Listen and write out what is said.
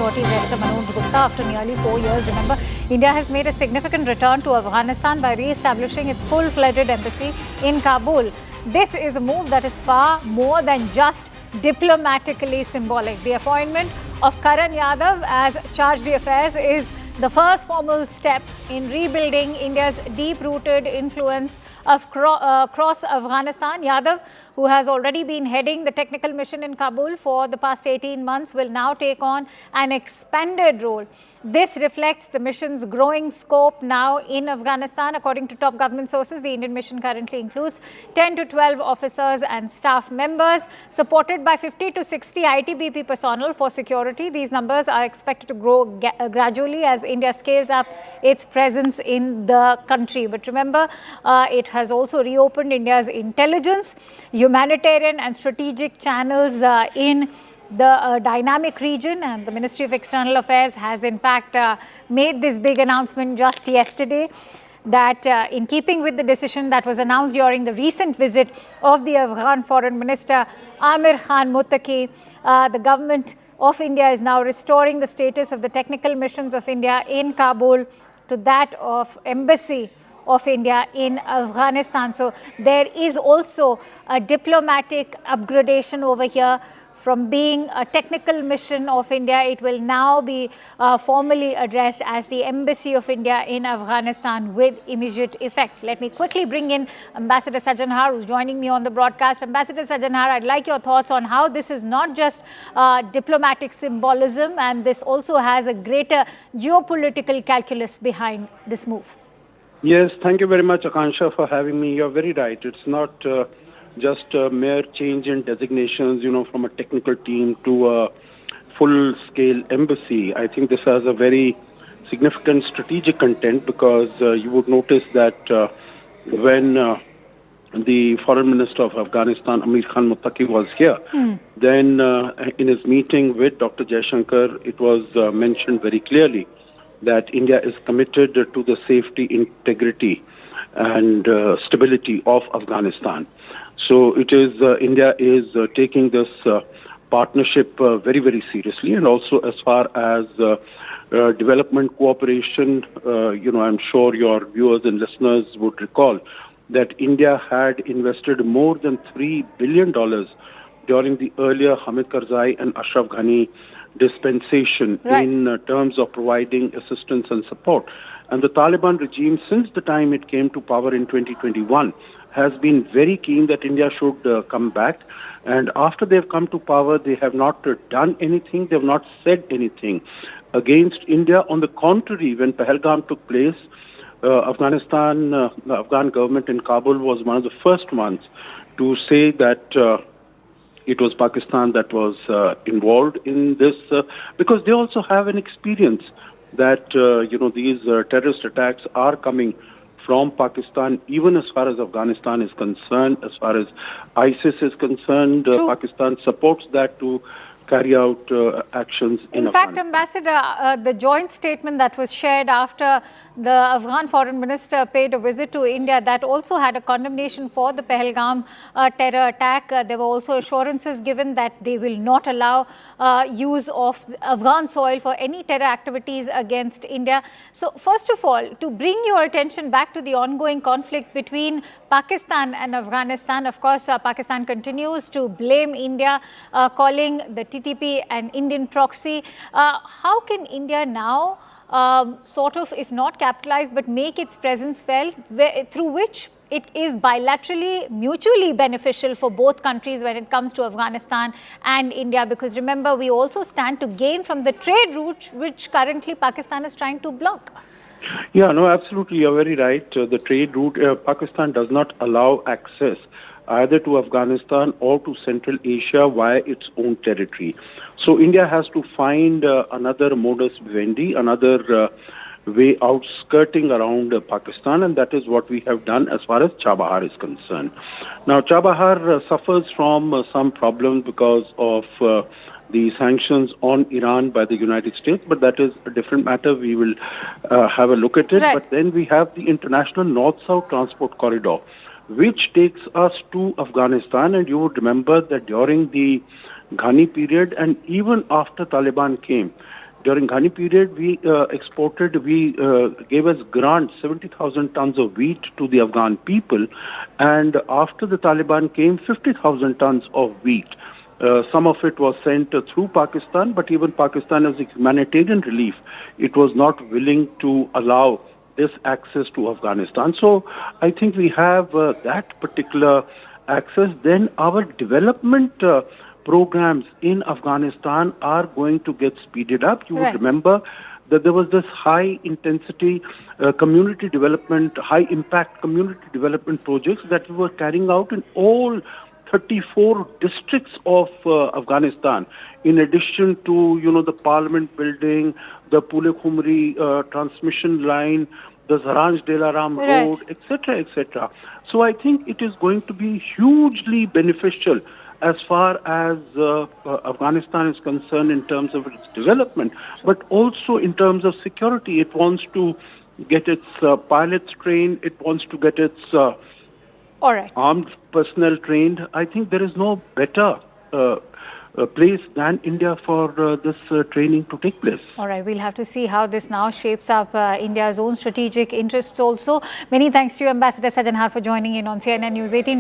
Securities Editor Manoj Gupta. After nearly 4 years, remember, India has made a significant return to Afghanistan by re-establishing its full-fledged embassy in Kabul. This is a move that is far more than just diplomatically symbolic. The appointment of Karan Yadav as Charge d'Affaires is the first formal step in rebuilding India's deep-rooted influence across Afghanistan. Yadav, who has already been heading the technical mission in Kabul for the past 18 months, will now take on an expanded role. This reflects the mission's growing scope now in Afghanistan. According to top government sources, the Indian mission currently includes 10 to 12 officers and staff members, supported by 50 to 60 ITBP personnel for security. These numbers are expected to grow gradually as India scales up its presence in the country. But remember, it has also reopened India's intelligence, humanitarian and strategic channels in the dynamic region, and the Ministry of External Affairs has in fact made this big announcement just yesterday that in keeping with the decision that was announced during the recent visit of the Afghan Foreign Minister Amir Khan Muttaqi, the government of India is now restoring the status of the technical missions of India in Kabul to that of Embassy of India in Afghanistan. So there is also a diplomatic upgradation over here. From being a technical mission of India, it will now be formally addressed as the Embassy of India in Afghanistan with immediate effect. Let me quickly bring in Ambassador Sajanhar, who's joining me on the broadcast. Ambassador Sajanhar, I'd like your thoughts on how this is not just diplomatic symbolism, and this also has a greater geopolitical calculus behind this move. Yes, thank you very much, Akansha, for having me. You're very right. It's not just a mere change in designations, from a technical team to a full-scale embassy. I think this has a very significant strategic content because you would notice that when the Foreign Minister of Afghanistan, Amir Khan Muttaqi, was here, then in his meeting with Dr. Jaishankar, it was mentioned very clearly that India is committed to the safety, integrity, and stability of Afghanistan. So it is India is taking this partnership very, very seriously, and also as far as development cooperation, I'm sure your viewers and listeners would recall that India had invested more than $3 billion during the earlier Hamid Karzai and Ashraf Ghani dispensation in terms of providing assistance and support. And the Taliban regime, since the time it came to power in 2021, has been very keen that India should come back. And after they've come to power, they have not done anything, they have not said anything against India. On the contrary, when Pahalgam took place, the Afghan government in Kabul was one of the first ones to say that it was Pakistan that was involved in this, because they also have an experience that, these terrorist attacks are coming from Pakistan, even as far as Afghanistan is concerned. As far as ISIS is concerned, Pakistan supports that to carry out actions in Afghanistan. In fact, Ambassador, the joint statement that was shared after the Afghan Foreign Minister paid a visit to India, that also had a condemnation for the Pahalgam terror attack. There were also assurances given that they will not allow use of Afghan soil for any terror activities against India. So, first of all, to bring your attention back to the ongoing conflict between Pakistan and Afghanistan, of course, Pakistan continues to blame India, calling the TTP an Indian proxy. How can India now sort of, if not capitalize, but make its presence felt, through which it is bilaterally, mutually beneficial for both countries when it comes to Afghanistan and India? Because remember, we also stand to gain from the trade route which currently Pakistan is trying to block. Yeah, no, absolutely. You're very right. The trade route, Pakistan does not allow access either to Afghanistan or to Central Asia via its own territory. So India has to find another modus vivendi, another way out, skirting around Pakistan, and that is what we have done as far as Chabahar is concerned. Now, Chabahar suffers from some problems because of the sanctions on Iran by the United States, but that is a different matter. We will have a look at it. But then we have the International North-South Transport Corridor, which takes us to Afghanistan. And you would remember that during the Ghani period and even after Taliban came, During Ghani period, we gave as grant 70,000 tons of wheat to the Afghan people, and after the Taliban came, 50,000 tons of wheat. Some of it was sent through Pakistan, but even Pakistan as a humanitarian relief, it was not willing to allow this access to Afghanistan. So I think we have that particular access. Then our development programs in Afghanistan are going to get speeded up. You would remember that there was this high-intensity community development, high-impact community development projects that we were carrying out in all 34 districts of Afghanistan, in addition to, the parliament building, the Pule Khumri transmission line, the Zaranj Delaram Road, etc., etc. So I think it is going to be hugely beneficial as far as Afghanistan is concerned in terms of its development, but also in terms of security. It wants to get its pilots trained. It wants to get its armed personnel trained. I think there is no better place than India for this training to take place. All right, we'll have to see how this now shapes up India's own strategic interests also. Many thanks to you, Ambassador Sajanhar, for joining in on CNN News 18.